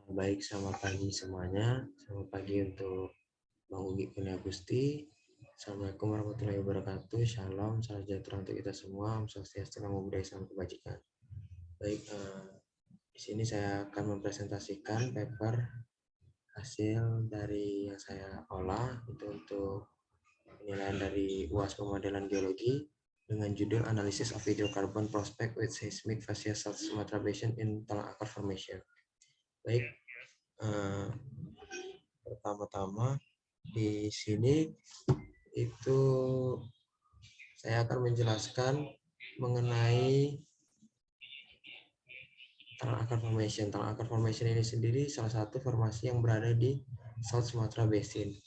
Baik, selamat pagi semuanya. Selamat pagi untuk Bang Ugi Kurnia Agusti. Assalamualaikum warahmatullahi wabarakatuh. Shalom, salam sejahtera untuk kita semua. Om Swastiastu, Namo Buddhaya, Salam Kebajikan. Baik, di sini saya akan mempresentasikan paper hasil dari yang saya olah itu untuk penilaian dari UAS Pemodelan Geologi dengan judul Analysis of Hydrocarbon Prospect with Seismic Fascia South Sumatra Basin in Talang Akar Formation. Baik, pertama-tama di sini itu saya akan menjelaskan mengenai Talang Akar Formation. Talang Akar Formation ini sendiri salah satu formasi yang berada di South Sumatra Basin.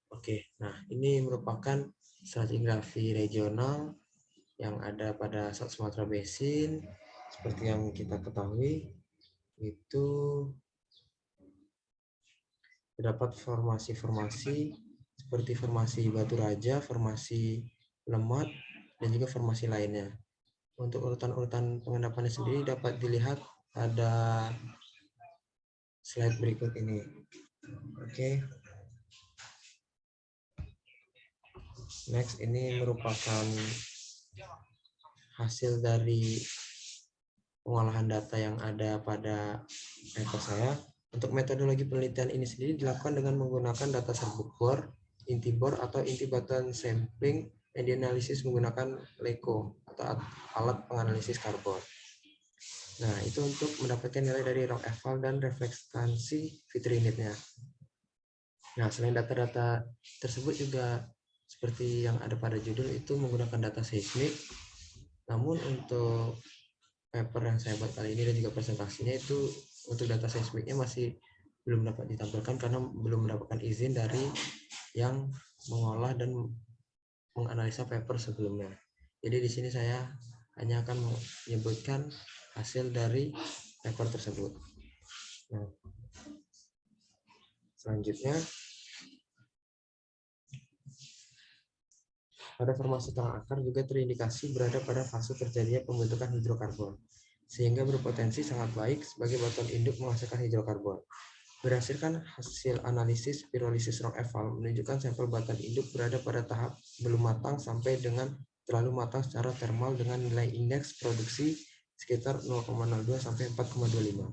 Oke, nah ini merupakan stratigrafi regional yang ada pada South Sumatra Basin. Seperti yang kita ketahui, itu terdapat formasi-formasi seperti formasi Batu Raja, formasi Lemat, dan juga formasi lainnya. Untuk urutan-urutan pengendapannya sendiri dapat dilihat pada slide berikut ini. Oke. Next, ini merupakan hasil dari pengolahan data yang ada pada paper saya. Untuk metodologi penelitian ini sendiri dilakukan dengan menggunakan data serbuk bor, inti bor atau inti batuan sampling yang dianalisis menggunakan LECO atau alat penganalisis karbon. Nah, itu untuk mendapatkan nilai dari rock eval dan reflektansi vitrinitnya. Nah, selain data-data tersebut juga seperti yang ada pada judul itu menggunakan data seismik. Namun untuk paper yang saya buat kali ini dan juga presentasinya itu untuk data seismiknya masih belum dapat ditampilkan karena belum mendapatkan izin dari yang mengolah dan menganalisa paper sebelumnya. Jadi di sini saya hanya akan menyebutkan hasil dari paper tersebut. Nah, selanjutnya pada formasi talang akar juga terindikasi berada pada fase terjadinya pembentukan hidrokarbon, sehingga berpotensi sangat baik sebagai batuan induk menghasilkan hidrokarbon. Berdasarkan hasil analisis pirolisis rock eval menunjukkan sampel batuan induk berada pada tahap belum matang sampai dengan terlalu matang secara termal dengan nilai indeks produksi sekitar 0,02 sampai 4,25.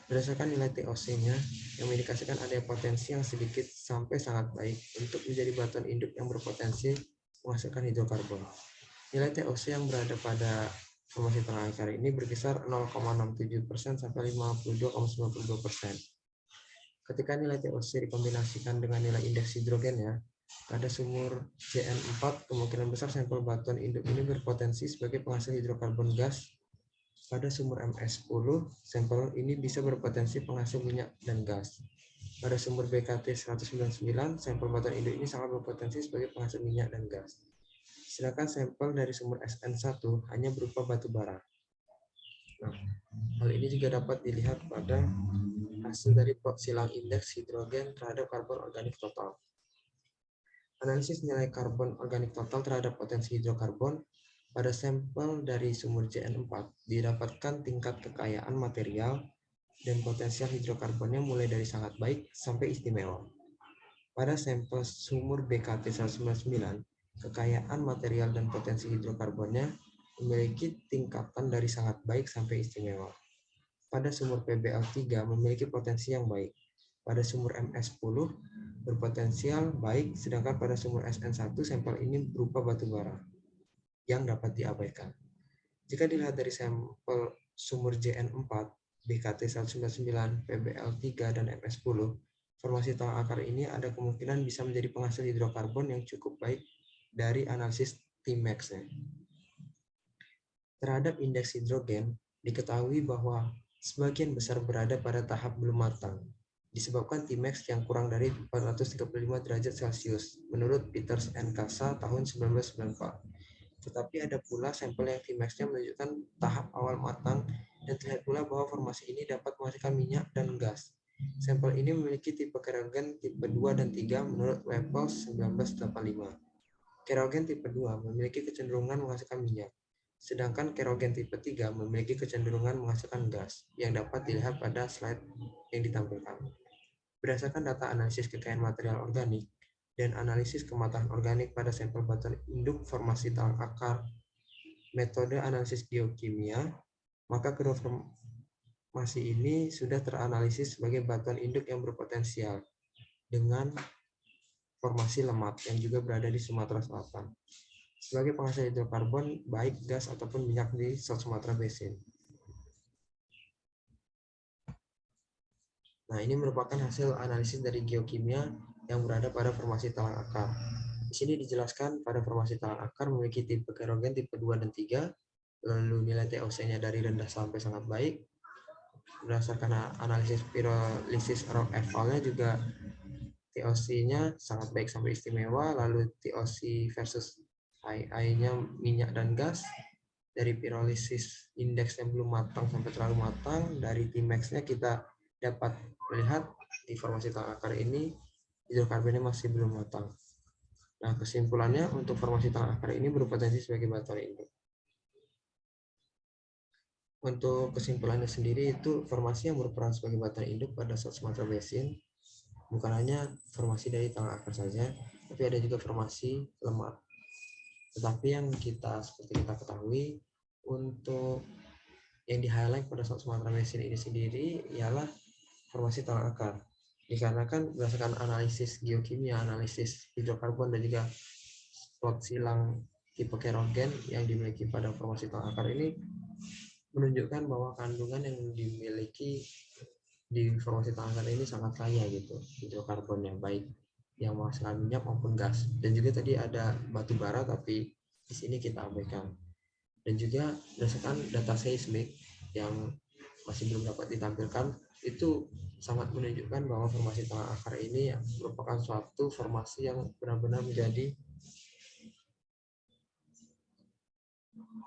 Berdasarkan nilai TOC-nya yang mengindikasikan ada potensi yang sedikit sampai sangat baik untuk menjadi batuan induk yang berpotensi menghasilkan hidrokarbon. Nilai TOC yang berada pada formasi talang akar ini berkisar 0,67% sampai 52,92%. Ketika nilai TOC dikombinasikan dengan nilai indeks hidrogennya, pada sumur Cn4 kemungkinan besar sampel batuan induk ini berpotensi sebagai penghasil hidrokarbon gas. Pada sumur MS10, sampel ini bisa berpotensi penghasil minyak dan gas. Pada sumur BKT199, sampel batuan induk ini sangat berpotensi sebagai penghasil minyak dan gas. Sedangkan sampel dari sumur SN1 hanya berupa batu bara. Nah, hal ini juga dapat dilihat pada hasil dari plot silang indeks hidrogen terhadap karbon organik total. Analisis nilai karbon organik total terhadap potensi hidrokarbon pada sampel dari sumur JN4 didapatkan tingkat kekayaan material dan potensial hidrokarbonnya mulai dari sangat baik sampai istimewa. Pada sampel sumur BKT199, kekayaan material dan potensi hidrokarbonnya memiliki tingkatan dari sangat baik sampai istimewa. Pada sumur PBL3 memiliki potensi yang baik. Pada sumur MS10 berpotensial baik, sedangkan pada sumur SN1 sampel ini berupa batu bara yang dapat diabaikan. Jika dilihat dari sampel sumur JN4, BKT199, PBL3, dan MS10, formasi talang akar ini ada kemungkinan bisa menjadi penghasil hidrokarbon yang cukup baik dari analisis Tmax-nya. Terhadap indeks hidrogen, diketahui bahwa sebagian besar berada pada tahap belum matang, disebabkan Tmax yang kurang dari 435 derajat Celcius, menurut Peters and Casa tahun 1994. Tetapi ada pula sampel yang Tmax-nya menunjukkan tahap awal matang, dan terlihat pula bahwa formasi ini dapat menghasilkan minyak dan gas. Sampel ini memiliki tipe kerogen tipe 2 dan 3 menurut Waples 1985. Kerogen tipe 2 memiliki kecenderungan menghasilkan minyak, sedangkan kerogen tipe 3 memiliki kecenderungan menghasilkan gas yang dapat dilihat pada slide yang ditampilkan. Berdasarkan data analisis kekayaan material organik dan analisis kematangan organik pada sampel batuan induk formasi talang akar, metode analisis geokimia, maka kedua formasi ini sudah teranalisis sebagai batuan induk yang berpotensial dengan formasi lemat yang juga berada di Sumatera Selatan sebagai penghasil hidrokarbon baik gas ataupun minyak di South Sumatra Basin. Nah, ini merupakan hasil analisis dari geokimia yang berada pada formasi talang akar. Di sini dijelaskan pada formasi talang akar memiliki tipe kerogen tipe 2 dan 3, lalu nilai TOC-nya dari rendah sampai sangat baik. Berdasarkan analisis pirolysis rock eval-nya juga TOC-nya sangat baik sampai istimewa, lalu TOC versus II-nya minyak dan gas. Dari pirolysis indeksnya belum matang sampai terlalu matang, dari Tmax-nya kita dapat melihat di formasi talang akar ini hidrokarbonnya masih belum matang. Nah, kesimpulannya untuk formasi talang akar ini berpotensi sebagai batuan induk. Untuk kesimpulannya sendiri itu formasi yang berperan sebagai batuan induk pada South Sumatra Basin bukan hanya formasi dari talang akar saja, tapi ada juga formasi lemak. Tetapi yang seperti kita ketahui, untuk yang di-highlight pada South Sumatra Basin ini sendiri ialah formasi talang akar. Dikarenakan berdasarkan analisis geokimia, analisis hidrokarbon dan juga slot silang tipe kerogen yang dimiliki pada formasi talang akar ini menunjukkan bahwa kandungan yang dimiliki di formasi talang akar ini sangat kaya gitu hidrokarbonnya, baik yang menghasilkan minyak maupun gas. Dan juga tadi ada batu bara tapi di sini kita abaikan. Dan juga berdasarkan data seismik yang masih belum dapat ditampilkan, itu sangat menunjukkan bahwa formasi talang akar ini merupakan suatu formasi yang benar-benar menjadi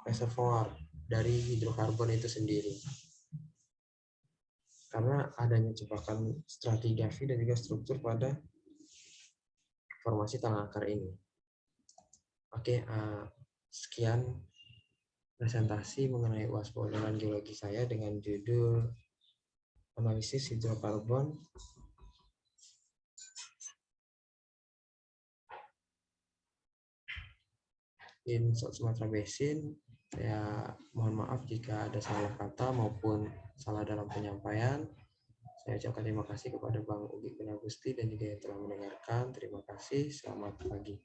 reservoir dari hidrokarbon itu sendiri. Karena adanya jebakan stratigrafi dan juga struktur pada formasi talang akar ini. Oke, sekian presentasi mengenai UAS Pengenalan Geologi saya dengan judul Analisis Hidrokarbon in South Sumatra Basin. Ya, mohon maaf jika ada salah kata maupun salah dalam penyampaian. Saya ucapkan terima kasih kepada Bang Ugi Gunagusti dan juga yang telah mendengarkan. Terima kasih, selamat pagi.